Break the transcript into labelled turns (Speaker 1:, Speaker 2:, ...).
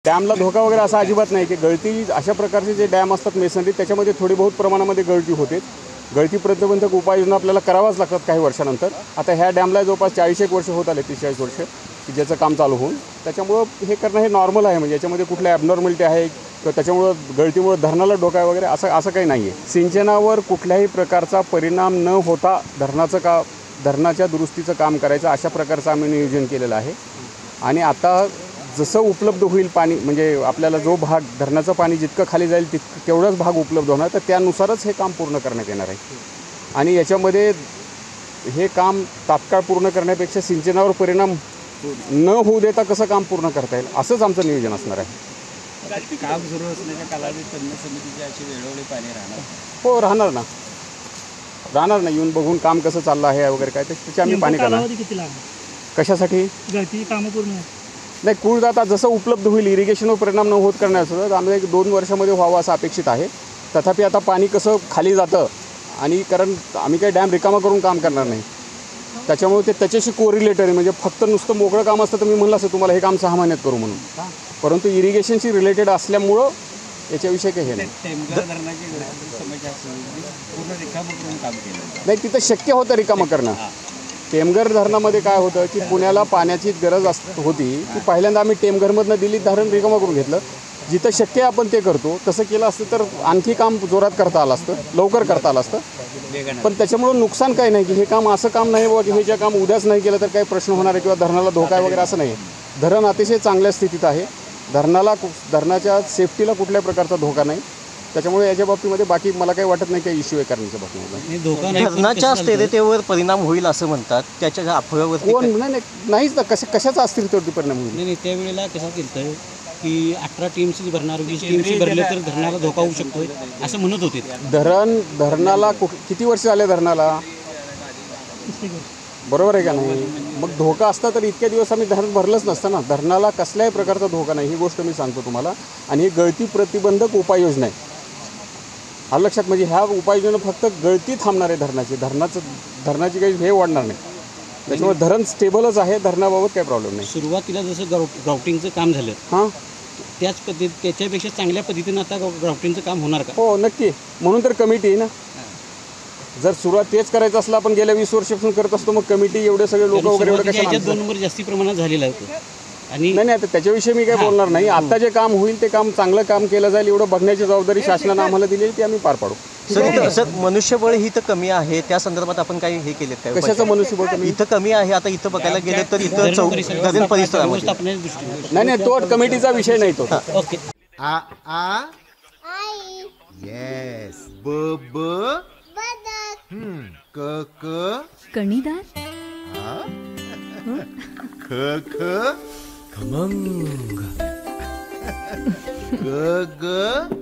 Speaker 1: डॅमला धोका वगैरे असा अजिबात नाही की गळती अशा प्रकारचे जे डॅम असतात मेसनरी त्याच्यामध्ये थोडी बहुत प्रमाणामध्ये गळती होते. गळती प्रतिबंधक उपाययोजना आपल्याला करावाच लागतात काही वर्षानंतर. आता ह्या डॅमला जवळपास 40-1 वर्ष होत आले, 30-40 वर्ष की ज्याचं काम चालू होऊन, त्याच्यामुळं हे करणं हे नॉर्मल आहे. म्हणजे याच्यामध्ये कुठल्या ॲबनॉर्मॅलिटी आहे किंवा त्याच्यामुळं गळतीमुळं धरणाला धोका वगैरे असं काही नाही आहे. सिंचनावर कुठल्याही प्रकारचा परिणाम न होता धरणाच्या दुरुस्तीचं काम करायचं अशा प्रकारचं आम्ही नियोजन केलेलं आहे. आणि आता जसं उपलब्ध होईल पाणी, म्हणजे आपल्याला जो भाग धरणाचं पाणी जितकं खाली जाईल तेवढाच भाग उपलब्ध होणार, तर त्यानुसारच हे काम पूर्ण करण्यात येणार आहे. आणि याच्यामध्ये हे काम तात्काळ पूर्ण करण्यापेक्षा सिंचनावर परिणाम न होऊ देता कसं काम पूर्ण करता येईल असंच आमचं नियोजन असणार आहे.
Speaker 2: काम सुरू असण्याच्या कालावधीत तज्ञ समितीची अशी वेळोवेळी पाणी राहणार?
Speaker 1: हो, राहणार ना. येऊन बघून काम कसं चाललं आहे वगैरे काय त्याची आम्ही पाणी करणार. कशासाठी?
Speaker 3: कामं पूर्ण
Speaker 1: नाही, कूळ आता जसं उपलब्ध होईल इरिगेशनवर परिणाम न होत करण्याचं तर आम्हाला 1-2 वर्षामध्ये व्हावं असं अपेक्षित आहे. तथापि आता पाणी कसं खाली जातं आणि कारण आम्ही काही डॅम रिकामा करून काम करणार नाही, त्याच्यामुळे त्याच्याशी कोरिलेटर आहे. म्हणजे फक्त नुसतं मोकळं काम असतं तर मी म्हणलं असं तुम्हाला हे काम 6 महिन्यात करू म्हणून, परंतु इरिगेशनशी रिलेटेड असल्यामुळं याच्याविषयी काही हे नाही. नाही, तिथं शक्य होतं रिकामं करणं. टेमघर धरणामध्ये काय होतं की पुण्याला पाण्याची गरज होती की पहिल्यांदा आम्ही टेमघरमधनं दिल्लीत धरण रिकामं करून घेतलं. जिथं शक्य आपण ते करतो. तसं केलं असतं तर आणखी काम जोरात करता आलं असतं, लवकर करता आलं असतं. पण त्याच्यामुळं नुकसान काही नाही की हे काम असं काम नाही बाबा की हे जे काम उद्याच नाही केलं तर काही प्रश्न होणार आहे किंवा धरणाला धोका आहे वगैरे असं नाही. धरण अतिशय चांगल्या स्थितीत आहे. धरणाच्या सेफ्टीला कुठल्याही प्रकारचा धोका नाही. त्याच्यामुळे याच्या बाबतीमध्ये बाकी मला काही वाटत नाही काही इश्यू आहे करण्याच्या बाबतीमध्ये.
Speaker 4: धरणाच्या स्थिरतेवर परिणाम होईल असं म्हणतात, त्याच्या अफव्यावर
Speaker 1: कोण नाहीच ना. कशाचा अस्थिरतेवरती परिणाम होईल?
Speaker 3: नाही, त्यावेळेला कसं केलं की 18 टीम्स भरणार, 20 टीम्स भरले तर धरणाला धोका होऊ शकतोय असं म्हणत होते.
Speaker 1: धरणाला किती वर्ष झाले धरणाला? बरोबर आहे का नाही? मग धोका असता तर इतक्या दिवस आम्ही धरण भरलंच नसतं ना. धरणाला कसल्याही प्रकारचा धोका नाही, ही गोष्ट मी सांगतो तुम्हाला. आणि ही गळती प्रतिबंधक उपाययोजना आहे, हा लक्षात. म्हणजे ह्या उपाययोजना फक्त गळती थांबणार आहे धरणाची काही हे वाढणार नाही. त्याच्यामुळे धरण स्टेबलच आहे, धरणाबाबत काही प्रॉब्लेम नाही.
Speaker 3: सुरुवातीला जसं ग्राउटिंगचं काम झालं त्याच पद्धतीत त्याच्यापेक्षा चांगल्या पद्धतीनं आता ग्राउटिंगचं काम होणार का?
Speaker 1: हो, नक्की. म्हणून तर कमिटी आहे ना. जर सुरुवात तेच करायचं असलं आपण गेल्या 20 वर्षापासून करत असतो, मग कमिटी एवढे सगळे लोक वगैरे एवढं कशाला?
Speaker 3: 2 नंबर जास्ती प्रमाणात झालेला आहे. आणि
Speaker 1: नाही आता त्याच्याविषयी मी काही बोलणार नाही. आता जे काम होईल ते काम चांगलं काम केलं जाईल एवढं बघण्याची जबाबदारी शासनानं आम्हाला दिली ती आम्ही पार पाडू.
Speaker 4: सर, मनुष्यबळ ही तर कमी आहे, त्या संदर्भात आपण काही हे केलेत काय?
Speaker 1: कशाचं मनुष्यबळ कमी?
Speaker 4: इथं कमी आहे. आता इथं बघायला गेलं तर इथं परिसरामध्ये
Speaker 1: नाही, तो कमिटीचा विषय नाही तो.
Speaker 3: ओके.
Speaker 5: येस. ब क
Speaker 6: कणीदार,
Speaker 5: खमंग, ग